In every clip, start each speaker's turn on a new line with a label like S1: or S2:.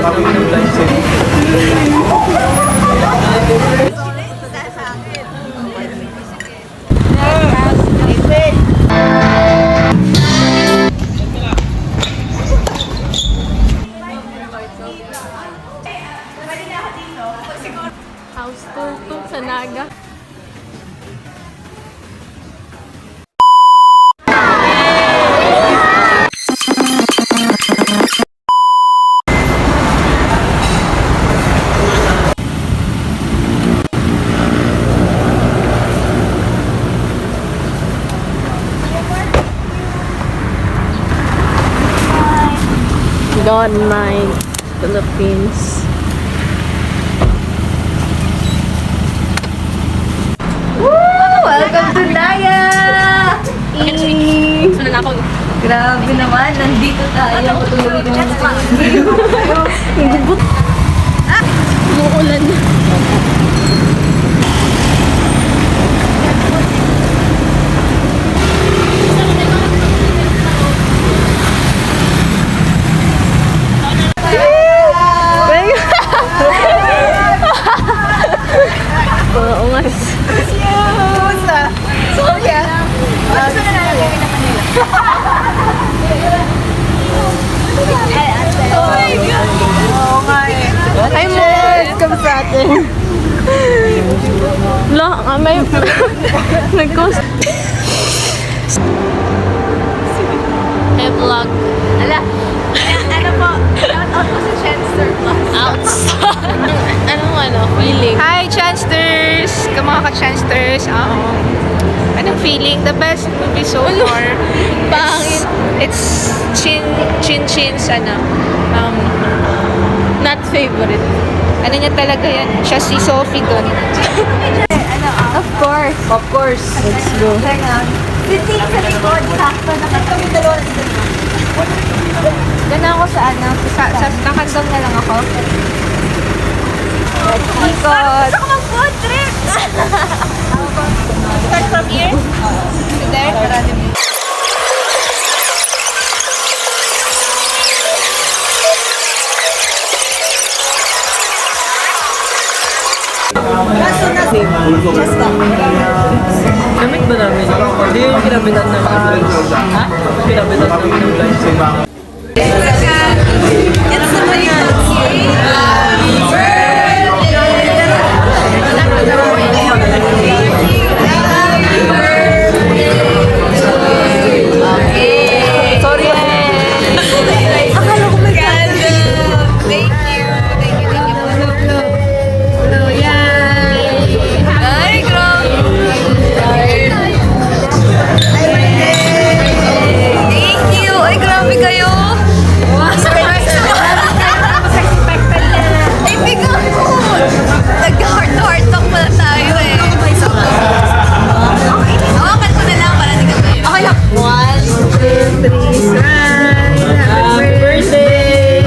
S1: namin ng live set.
S2: House tour to sa Naga. God my Philippines.
S3: Welcome to Naya! Grabe naman, nandito tayo.
S2: Umuulan na. Ungas.
S3: Hi, Mos! Kamusta atin?
S2: Wala, may nag-ghost. Hey, vlog.
S3: Ala, ano po? Shout out po sa Chanster Plus.
S2: Ano, feeling?
S3: Hi, Chansters! Mga ka-Chansters. Anong feeling? The best movie so far.
S2: Pangit.
S3: It's Chin's
S2: Not favorite.
S3: ano niya talaga yan? Siya si Sophie doon. Of course. Of course.
S2: Let's go.
S3: Sitting sa likod, sakto na kami dalawa. Doon ako sa nakandong na lang ako. Ikot. Gusto ko mag-food trip! Start from here? To there?
S1: Gamit ba namin? Hindi yung kinabitan ng ha? Kinabitan namin ng live set.
S3: Sorry. Akala ko may Thank you. Hello, yan. Ay, grabe. Thank you. Ay, grabe kayo. Ay, bigo. Nag-heart to heart talk pala tayo eh. Hawakan ko na lang para di ka tayo. Okay lang. 1, 2, 3, smile. Happy birthday.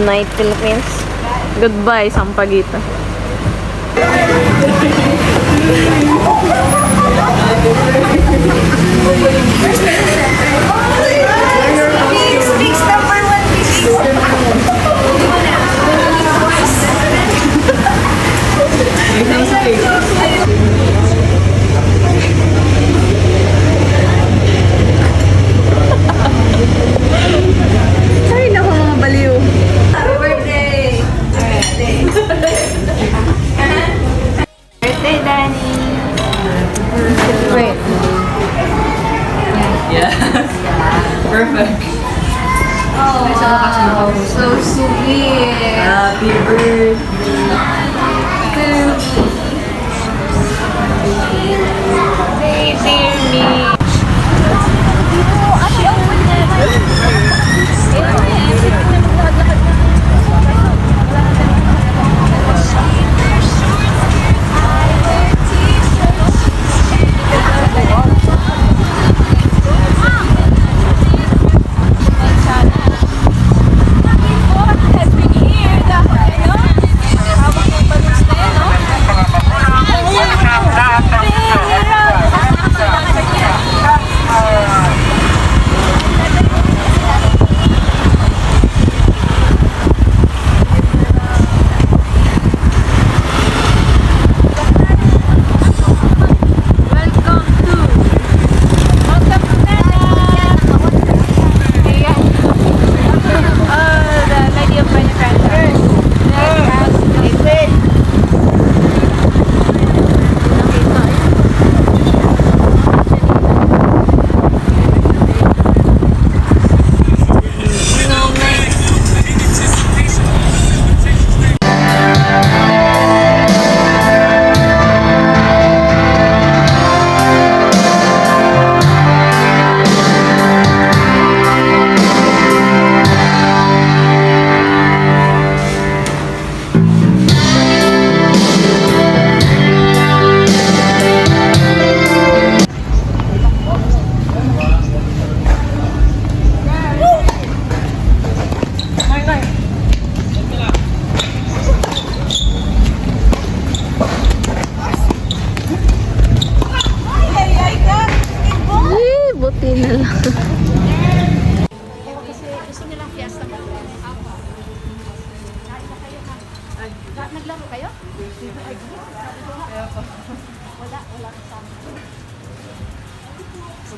S2: Night Philippines. Goodbye, Sampaguita.
S3: Mix number 1. Ay, naku mga baliw. Happy birthday! Birthday, Danny! Wait.
S1: Yeah. Perfect.
S3: Oh, so sweet!
S1: Happy birthday.
S3: Dear me!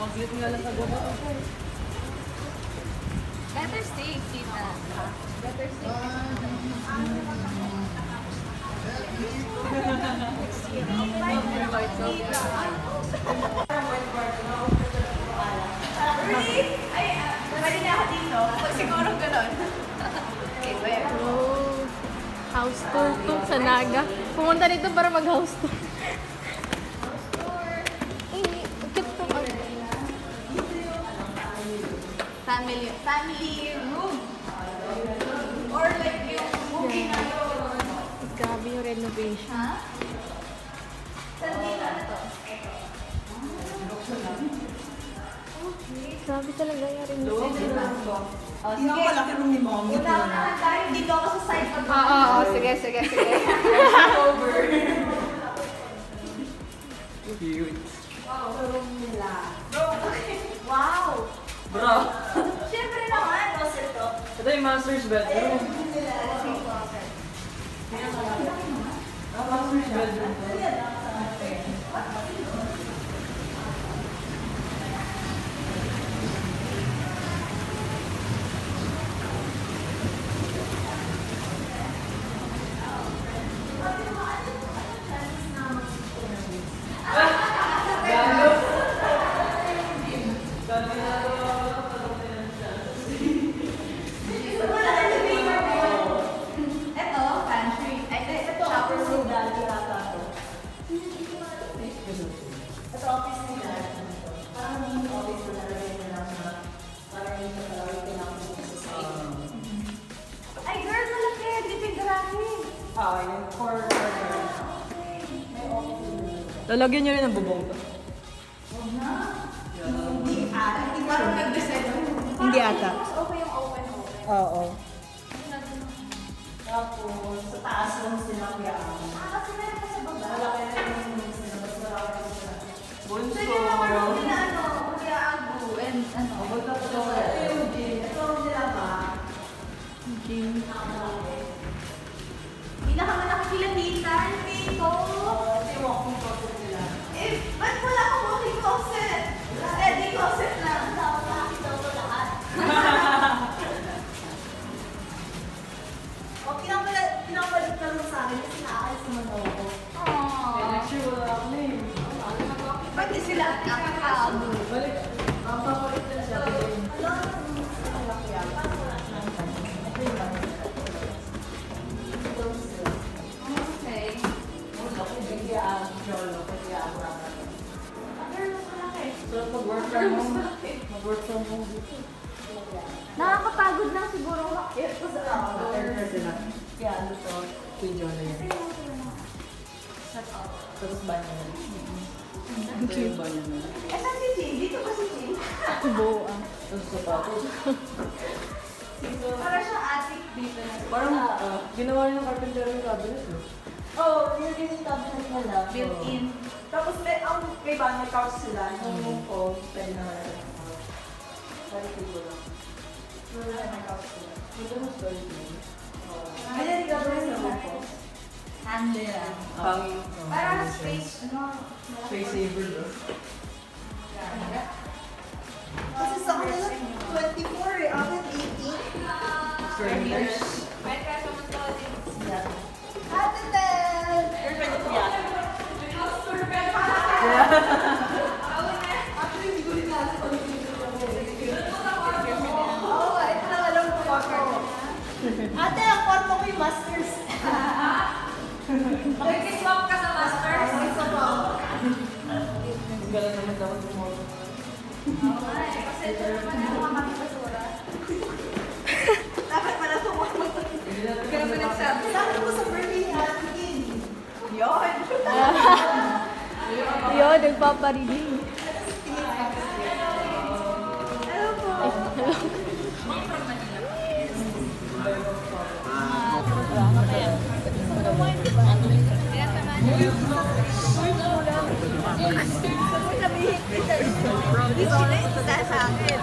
S1: Mag-cute nga lang sa gabi.
S3: Better stay, Tita. Better stay. Really? Ay, pwede na ako dito. Siguro gano'n. Okay, where?
S2: Oh, house tour to sa Naga. Pumunta dito para mag-house tour. Ay, cute to.
S3: Family room. Or like yung movie na yun.
S2: Grabe yung renovation.
S3: Ha? Saan dito na to?
S2: Grabe talaga yung renovation.
S3: Oh, sige.
S1: Malaki room ni Mommy.
S3: Unahan tayo. Dito ako sa side pag
S2: Oo, sige.
S3: over.
S1: Cute.
S3: Wow!
S1: Bro.
S3: Siyempre naman, closet to.
S1: Ito yung master's bedroom. Master's bedroom.
S3: Ito, pantry. Ay, ito, shower room. Ito, office ni Dad. Parang yung office ko nalagay na lang na parang yung nakalagay ko lang sa side. Ay, girl, malaki. Dito yung garahe.
S1: Yung lalagyan niyo rin ang bubong to.
S3: Hindi parang nag-decide.
S1: Hindi ata.
S3: Mas okay yung open.
S1: Oo.
S3: Tapos, sa taas lang sila kaya. Kasi meron pa sa baba. Malaki na yung rooms nila. Mas malaki na sila.
S1: Bunso.
S3: So, yun naman room nila, ano, Kuya Agu, and ano. Ito yung gym. Ito room nila ba?
S2: Gym.
S3: Pinakamalaki nila dita, yung dito. Ito yung walking closet nila. Eh, ba't wala akong walking closet? Steady closet lang. Dapat nakakita ko lahat. O, pinakabalit na lang sa akin kasi naaalis naman ako.
S1: Next year wala ako na eh.
S3: Pwede sila nakakaabo.
S1: Balik. Ang papalit na siya.
S3: Okay.
S1: So, mag-work from home. Mag-work from home.
S3: Nakakapagod lang siguro. Ito sa
S1: Kaya ano to? Kay Jonah yan. Tapos banyo na. Ito yung banyo na.
S3: Eh, saan si Jane? Dito ba si Jane?
S2: Buo ah.
S1: Tapos sapatos.
S3: Para siya attic dito na.
S1: Parang ginawa niya ng carpenter yung cabinet.
S3: Oh, yun yung cabinet nila. Built-in. Tapos may banyo couch sila. Yung room ko, pwede na wala lang.
S1: Sorry, people lang.
S3: Wala na couch sila.
S1: Ito mas very good.
S3: Kaya hindi ka ba sa room ko? Handle lang.
S1: Hanging.
S3: Para space, ano?
S1: Space saver doon.
S4: Kasi sa kanila, 24 eh. Akin, 18.
S1: Square meters.
S4: Ate Ted! Actually, hindi ko rin alam kung ano yung Oo, ito lang alam ko ako. Ate, ang kwarto ko yung masters.
S3: Makikiswap ka sa masters.
S4: Isa pa.
S1: Galang naman dapat gumawa.
S3: Kasi ito naman yung mga makikasura.
S4: Dapat pala tumawag.
S1: Hindi na
S3: Kaya naman nagsabi.
S4: Sabi ko sa birthday ni Ate Kin. Yun.
S2: Yun, nagpaparinig.
S4: Hello po.
S3: Sabihin kita sa akin.